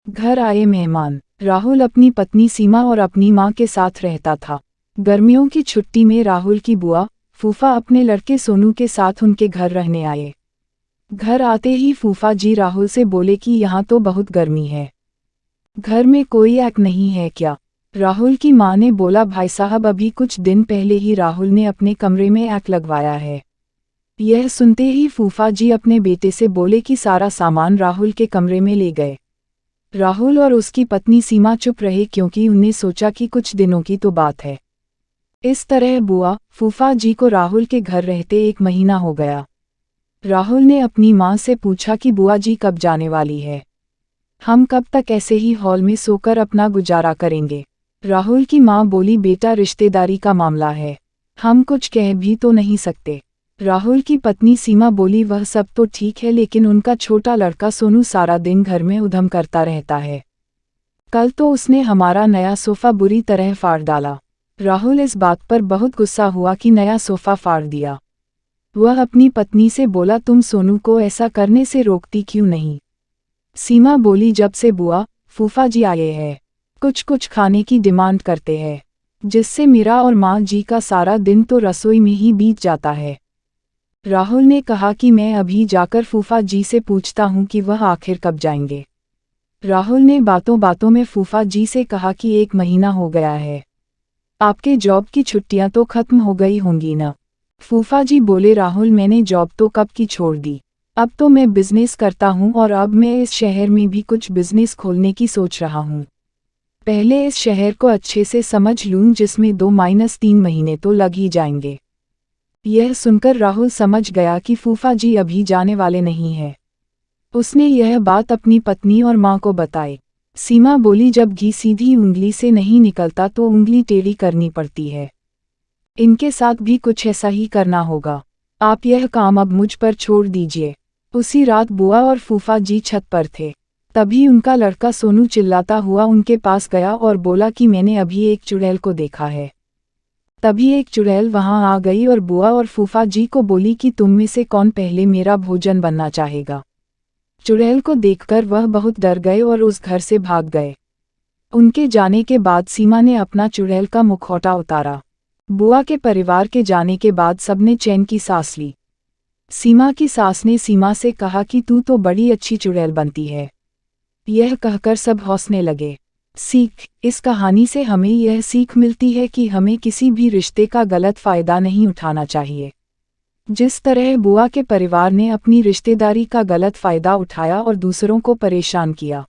घर आए मेहमान। राहुल अपनी पत्नी सीमा और अपनी मां के साथ रहता था। गर्मियों की छुट्टी में राहुल की बुआ फूफा अपने लड़के सोनू के साथ उनके घर रहने आए। घर आते ही फूफा जी राहुल से बोले कि यहाँ तो बहुत गर्मी है, घर में कोई आग नहीं है क्या? राहुल की मां ने बोला, भाई साहब अभी कुछ दिन पहले ही राहुल ने अपने कमरे में आग लगवाया है। यह सुनते ही फूफा जी अपने बेटे से बोले कि सारा सामान राहुल के कमरे में ले गए। राहुल और उसकी पत्नी सीमा चुप रहे क्योंकि उन्हें सोचा कि कुछ दिनों की तो बात है। इस तरह बुआ फूफा जी को राहुल के घर रहते 1 महीना हो गया। राहुल ने अपनी मां से पूछा कि बुआ जी कब जाने वाली है? हम कब तक ऐसे ही हॉल में सोकर अपना गुजारा करेंगे? राहुल की मां बोली, बेटा रिश्तेदारी का मामला है, हम कुछ कह भी तो नहीं सकते। राहुल की पत्नी सीमा बोली, वह सब तो ठीक है लेकिन उनका छोटा लड़का सोनू सारा दिन घर में उधम करता रहता है। कल तो उसने हमारा नया सोफा बुरी तरह फाड़ डाला। राहुल इस बात पर बहुत गुस्सा हुआ कि नया सोफा फाड़ दिया। वह अपनी पत्नी से बोला, तुम सोनू को ऐसा करने से रोकती क्यों नहीं? सीमा बोली, जब से बुआ फूफा जी आए हैं कुछ खाने की डिमांड करते हैं, जिससे मेरा और माँ जी का सारा दिन तो रसोई में ही बीत जाता है। राहुल ने कहा कि मैं अभी जाकर फूफा जी से पूछता हूँ कि वह आखिर कब जाएंगे। राहुल ने बातों बातों में फूफा जी से कहा कि 1 महीना हो गया है, आपके जॉब की छुट्टियां तो खत्म हो गई होंगी ना? फूफा जी बोले, राहुल मैंने जॉब तो कब की छोड़ दी, अब तो मैं बिजनेस करता हूँ और अब मैं इस शहर में भी कुछ बिजनेस खोलने की सोच रहा हूँ। पहले इस शहर को अच्छे से समझ लूँ, जिसमें 2-3 महीने तो लग ही जाएंगे। यह सुनकर राहुल समझ गया कि फूफा जी अभी जाने वाले नहीं हैं। उसने यह बात अपनी पत्नी और माँ को बताई। सीमा बोली, जब घी सीधी उंगली से नहीं निकलता तो उंगली टेढ़ी करनी पड़ती है, इनके साथ भी कुछ ऐसा ही करना होगा। आप यह काम अब मुझ पर छोड़ दीजिए। उसी रात बुआ और फूफा जी छत पर थे, तभी उनका लड़का सोनू चिल्लाता हुआ उनके पास गया और बोला कि मैंने अभी एक चुड़ैल को देखा है। तभी एक चुड़ैल वहां आ गई और बुआ और फूफा जी को बोली कि तुम में से कौन पहले मेरा भोजन बनना चाहेगा। चुड़ैल को देखकर वह बहुत डर गए और उस घर से भाग गए। उनके जाने के बाद सीमा ने अपना चुड़ैल का मुखौटा उतारा। बुआ के परिवार के जाने के बाद सबने चैन की सांस ली। सीमा की सास ने सीमा से कहा कि तू तो बड़ी अच्छी चुड़ैल बनती है। यह कहकर सब हंसने लगे। सीख, इस कहानी से हमें यह सीख मिलती है कि हमें किसी भी रिश्ते का गलत फायदा नहीं उठाना चाहिए। जिस तरह बुआ के परिवार ने अपनी रिश्तेदारी का गलत फायदा उठाया और दूसरों को परेशान किया।